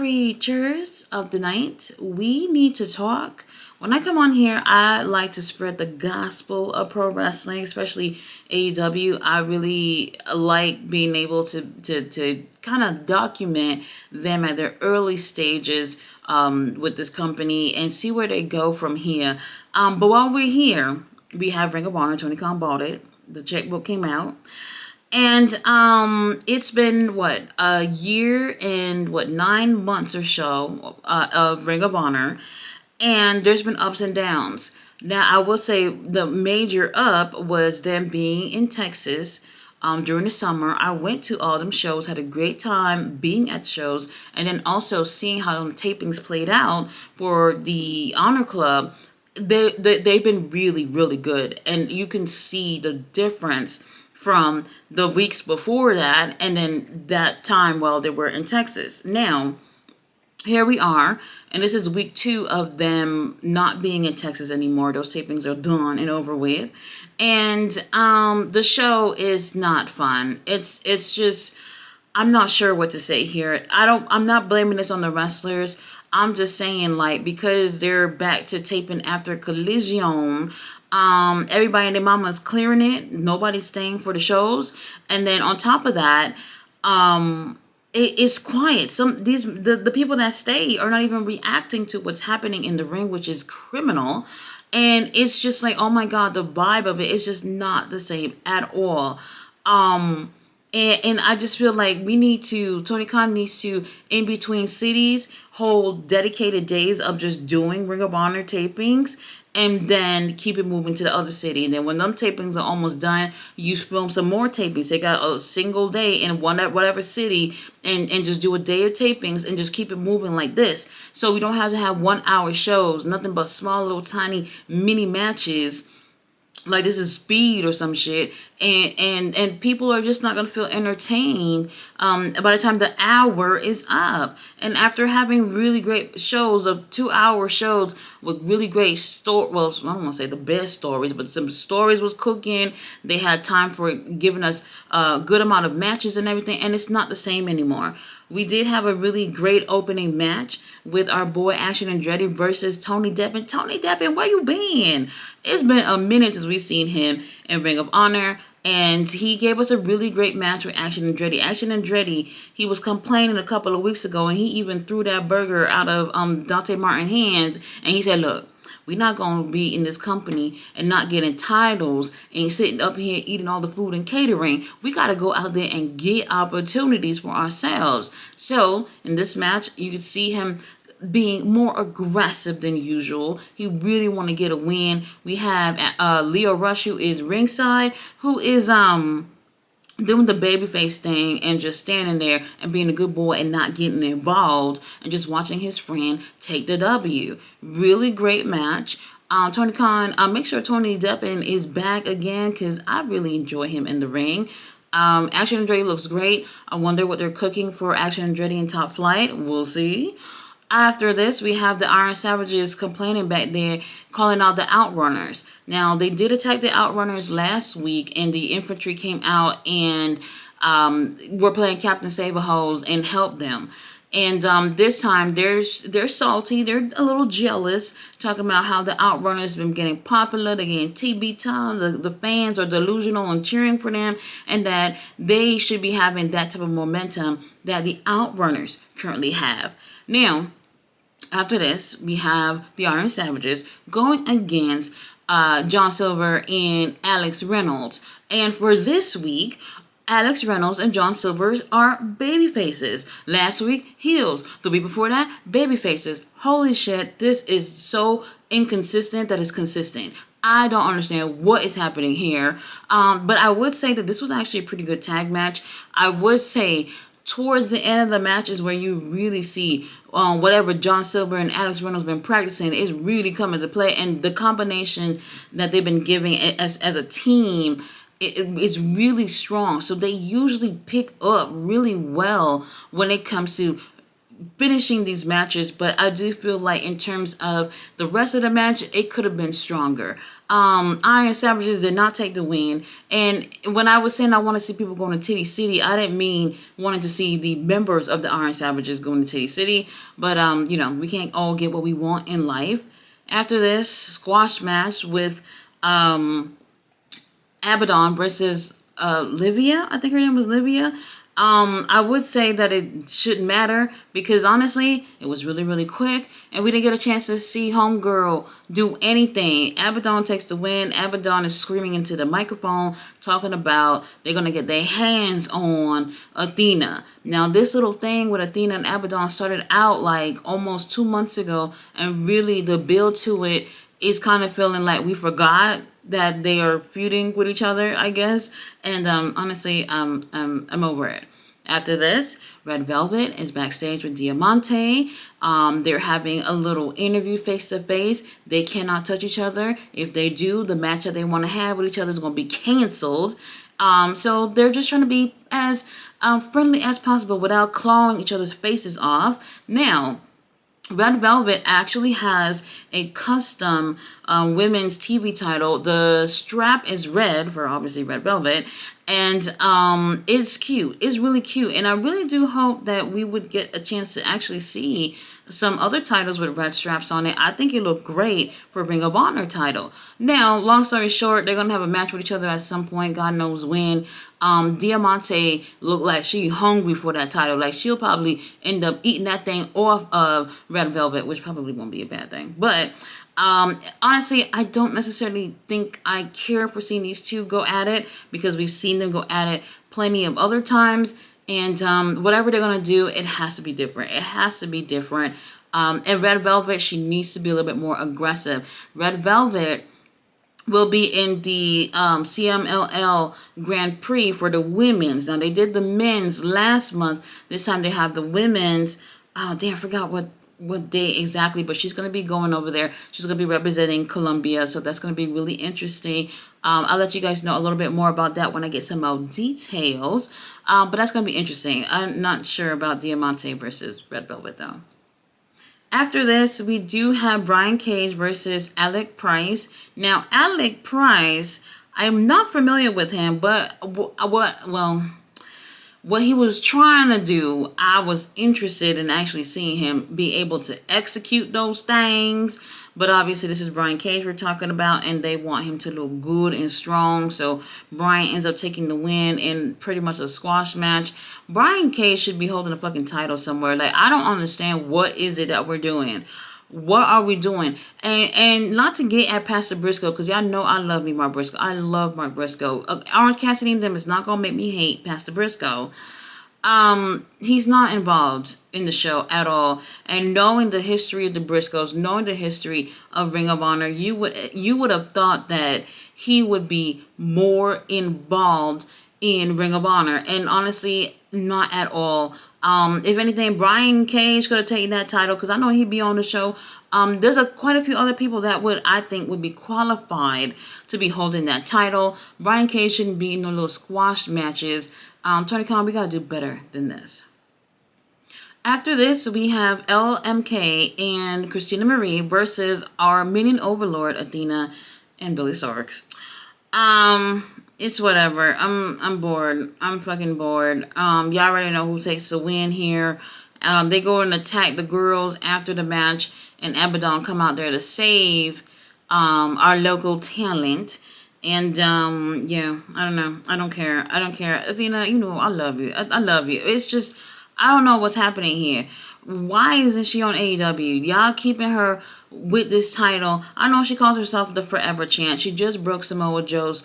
Creatures of the night, we need to talk. When I come on here, I like to spread the gospel of pro wrestling, especially AEW. I really like being able to kind of document them at their early stages with this company and see where they go from here. But while we're here, we have Ring of Honor. Tony Khan bought it. The checkbook came out. And it's been what, a year and 9 months or so of Ring of Honor, and there's been ups and downs. Now I will say the major up was them being in Texas during the summer. I went to all them shows, had a great time being at shows, and then also seeing how the tapings played out for the Honor Club. They've been really, really good, and you can see the difference from the weeks before that and then that time while they were in Texas. Now, here we are, and this is week 2 of them not being in Texas anymore. Those tapings are done and over with. And the show is not fun. It's just, I'm not sure what to say here. I'm not blaming this on the wrestlers. I'm just saying, like, because they're back to taping after Collision, everybody and their mama is clearing it. Nobody's staying for the shows. And then on top of that, it's quiet. The people that stay are not even reacting to what's happening in the ring, which is criminal. And it's just like, oh my God, the vibe of it is just not the same at all. And I just feel like Tony Khan needs to, in between cities, hold dedicated days of just doing Ring of Honor tapings and then keep it moving to the other city. And then when them tapings are almost done, you film some more tapings. They got a single day in whatever city and just do a day of tapings and just keep it moving like this. So we don't have to have 1 hour shows, nothing but small little tiny mini matches like this is Speed or some shit, and people are just not gonna feel entertained by the time the hour is up. And after having really great shows of 2 hour shows with really great well, I don't want to say the best stories, but some stories was cooking. They had time for giving us a good amount of matches and everything, and it's not the same anymore. We did have a really great opening match with our boy Action Andretti versus Tony Deppen. Tony Deppen, where you been? It's been a minute since we've seen him in Ring of Honor, and he gave us a really great match with Action Andretti. Action Andretti, he was complaining a couple of weeks ago, and he even threw that burger out of Dante Martin's hand, and he said, look, we're not going to be in this company and not getting titles and sitting up here eating all the food and catering. We got to go out there and get opportunities for ourselves. So in this match, you could see him being more aggressive than usual. He really want to get a win. We have Lio Rush, who is ringside, who is doing the babyface thing and just standing there and being a good boy and not getting involved and just watching his friend take the W. Really great match. Tony Khan, make sure Tony Deppen is back again because I really enjoy him in the ring. Action Andretti looks great. I wonder what they're cooking for Action Andretti in Top Flight. We'll see. After this, we have the Iron Savages complaining back there, calling out the Outrunners. Now, they did attack the Outrunners last week, and the infantry came out and were playing Captain Saberhose and helped them. And this time, they're salty. They're a little jealous, talking about how the Outrunners have been getting popular. They're getting TV time. The fans are delusional and cheering for them, and that they should be having that type of momentum that the Outrunners currently have. Now, after this, we have the Iron Savages going against John Silver and Alex Reynolds. And for this week, Alex Reynolds and John Silver are baby faces. Last week, heels. The week before that, baby faces. Holy shit, this is so inconsistent that it's consistent. I don't understand what is happening here. But I would say that this was actually a pretty good tag match. I would say towards the end of the match is where you really see whatever John Silver and Alex Reynolds been practicing is really coming to play, and the combination that they've been giving as a team is really strong. So they usually pick up really well when it comes to finishing these matches, but I do feel like in terms of the rest of the match, it could have been stronger. Iron Savages did not take the win, and when I was saying I want to see people going to Titty City, I didn't mean wanting to see the members of the Iron Savages going to Titty City, but we can't all get what we want in life. After this squash match with Abaddon versus Livia, I think her name was Livia. I would say that it shouldn't matter because honestly, it was really, really quick and we didn't get a chance to see Homegirl do anything. Abaddon takes the win. Abaddon is screaming into the microphone, talking about they're going to get their hands on Athena. Now, this little thing with Athena and Abaddon started out like almost 2 months ago, and really the build to it is kind of feeling like we forgot that they are feuding with each other, I guess. And honestly, I'm over it. After this, Red Velvet is backstage with Diamante. They're having a little interview face to face. They cannot touch each other. If they do, the match that they want to have with each other is going to be canceled. So they're just trying to be as friendly as possible without clawing each other's faces off. Now, Red Velvet actually has a custom women's TV title. The strap is red for obviously Red Velvet, and it's cute. It's really cute, and I really do hope that we would get a chance to actually see some other titles with red straps on it. I think it looked great for Ring of Honor title. Now, long story short, they're gonna have a match with each other at some point. God knows when. Diamante looked like she hungry for that title. Like she'll probably end up eating that thing off of Red Velvet, which probably won't be a bad thing. But honestly, I don't necessarily think I care for seeing these two go at it because we've seen them go at it plenty of other times. And whatever they're going to do, it has to be different. It has to be different. And Red Velvet, she needs to be a little bit more aggressive. Red Velvet will be in the CMLL Grand Prix for the women's. Now, they did the men's last month. This time they have the women's. Oh, damn, I forgot what day exactly, but she's going to be going over there. She's going to be representing Colombia, so that's going to be really interesting. I'll let you guys know a little bit more about that when I get some more details, but that's going to be interesting. I'm not sure about Diamante versus Red Velvet, though. After this, we do have Brian Cage versus Alec Price. Now, Alec Price, I'm not familiar with him, but what he was trying to do, I was interested in actually seeing him be able to execute those things. But obviously, this is Brian Cage we're talking about, and they want him to look good and strong. So Brian ends up taking the win in pretty much a squash match. Brian Cage should be holding a fucking title somewhere. Like, I don't understand what is it that we're doing. What are we doing? And not to get at Pastor Briscoe, because y'all know I love me Mark Briscoe. I love Mark Briscoe. Orange Cassidy and them is not going to make me hate Pastor Briscoe. He's not involved in the show at all. And knowing the history of the Briscoes, knowing the history of Ring of Honor, you would have thought that he would be more involved in Ring of Honor. And honestly, not at all. If anything, Brian Cage could have taken that title because I know he'd be on the show. There's quite a few other people that I think would be qualified to be holding that title. Brian Cage shouldn't be in no little squash matches. Tony Khan, we gotta do better than this. After this, we have LMK and Christina Marie versus our minion overlord Athena and Billy Starks. It's whatever. I'm bored. I'm fucking bored. Y'all already know who takes the win here. They go and attack the girls after the match, and Abaddon come out there to save our local talent. And yeah, I don't know. I don't care. Athena, you know I love you. I love you. It's just I don't know what's happening here. Why isn't she on AEW? Y'all keeping her with this title. I know she calls herself the Forever Champ. She just broke Samoa Joe's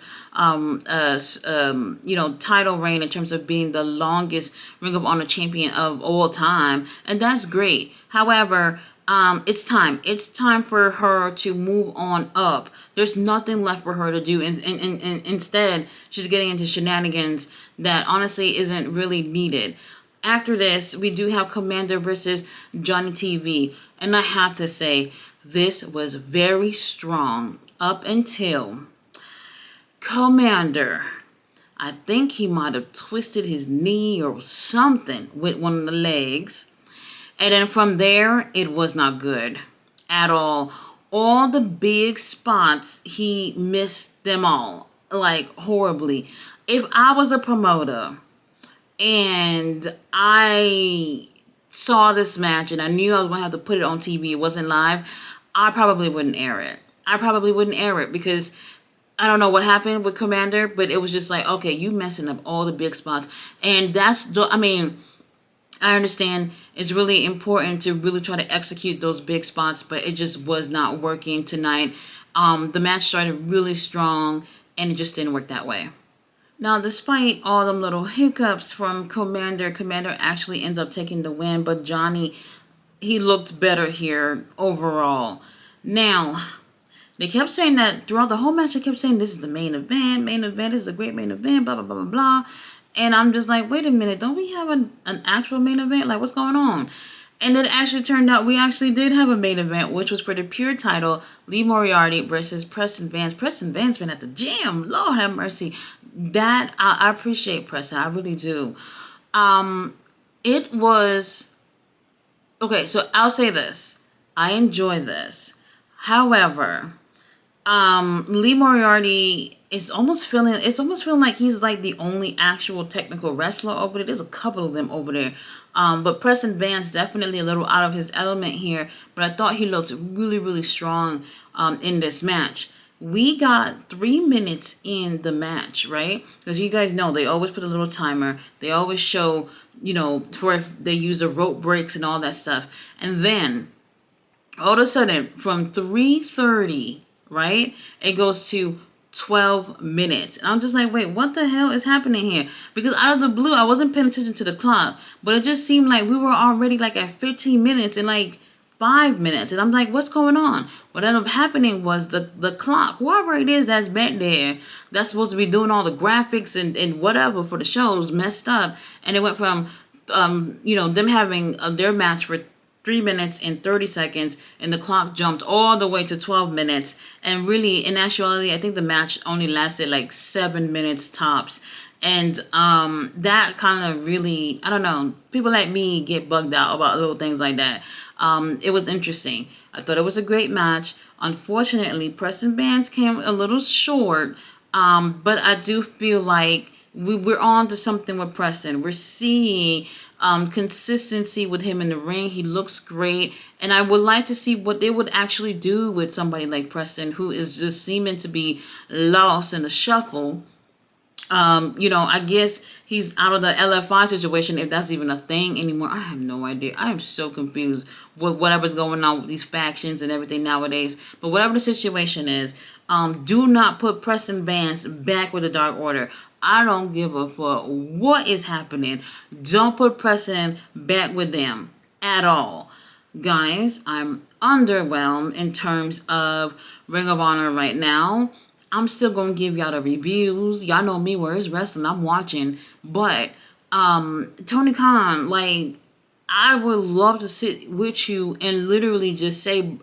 title reign in terms of being the longest Ring of Honor champion of all time, and that's great. However, it's time. It's time for her to move on up. There's nothing left for her to do. And instead, she's getting into shenanigans that honestly isn't really needed. After this, we do have Commander versus Johnny TV. And I have to say, this was very strong up until Commander. I think he might have twisted his knee or something with one of the legs. And then from there, it was not good at all. All the big spots, he missed them all, like horribly. If I was a promoter and I saw this match and I knew I was going to have to put it on TV, it wasn't live, I probably wouldn't air it. I probably wouldn't air it because I don't know what happened with Commander, but it was just like, okay, you messing up all the big spots. And I mean, I understand it's really important to really try to execute those big spots, but it just was not working tonight. The match started really strong, and it just didn't work that way. Now, despite all them little hiccups from Commander actually ends up taking the win, but Johnny, he looked better here overall. Now, they kept saying that throughout the whole match, they kept saying this is the main event, this is a great main event, blah, blah, blah, blah, blah. And I'm just like, wait a minute, don't we have an actual main event? Like, what's going on? And it actually turned out we actually did have a main event, which was for the pure title, Lee Moriarty versus Preston Vance. Preston Vance been at the gym. Lord have mercy. That, I appreciate Preston. I really do. It was, okay, so I'll say this. I enjoy this. However, Lee Moriarty is almost feeling like he's like the only actual technical wrestler over there. There's a couple of them over there. But Preston Vance definitely a little out of his element here, but I thought he looked really, really strong in this match. We got 3 minutes in the match, right? Because you guys know they always put a little timer. They always show, for if they use the rope breaks and all that stuff. And then all of a sudden from 3:30, right, it goes to 12 minutes. And I'm just like, wait, what the hell is happening here? Because out of the blue, I wasn't paying attention to the clock, but it just seemed like we were already like at 15 minutes and like 5 minutes. And I'm like, what's going on? What ended up happening was the clock, whoever it is that's back there, that's supposed to be doing all the graphics and whatever for the show, was messed up. And it went from, them having their match for 3 minutes and 30 seconds, and the clock jumped all the way to 12 minutes. And really, in actuality, I think the match only lasted like 7 minutes tops. And that kind of really, I don't know, people like me get bugged out about little things like that. It was interesting. I thought it was a great match. Unfortunately, Preston Vance came a little short, but I do feel like we're on to something with Preston. We're seeing consistency with him in the ring. He looks great, and I would like to see what they would actually do with somebody like Preston, who is just seeming to be lost in the shuffle. I guess he's out of the LFI situation, if that's even a thing anymore. I have no idea. I am so confused with whatever's going on with these factions and everything nowadays. But whatever the situation is, do not put Preston Vance back with the Dark Order. I don't give a fuck what is happening. Don't put Preston back with them at all. Guys, I'm underwhelmed in terms of Ring of Honor right now. I'm still going to give y'all the reviews. Y'all know me, where it's wrestling, I'm watching. But Tony Khan, like, I would love to sit with you and literally just say,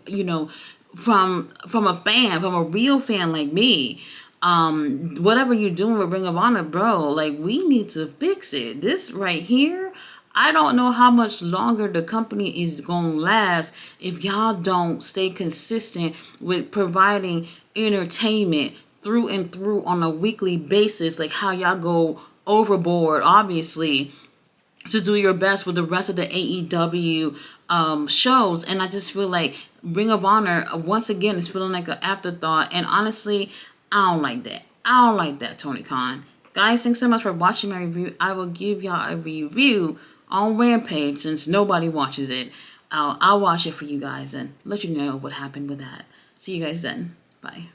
from a fan, from a real fan like me, whatever you're doing with Ring of Honor, bro, like, we need to fix it. This right here, I don't know how much longer the company is going to last if y'all don't stay consistent with providing entertainment through and through on a weekly basis, like how y'all go overboard, obviously, to do your best with the rest of the AEW shows. And I just feel like Ring of Honor, once again, is feeling like an afterthought. And honestly, I don't like that. I don't like that, Tony Khan. Guys, thanks so much for watching my review. I will give y'all a review on Rampage since nobody watches it. I'll watch it for you guys and let you know what happened with that. See you guys then. Bye.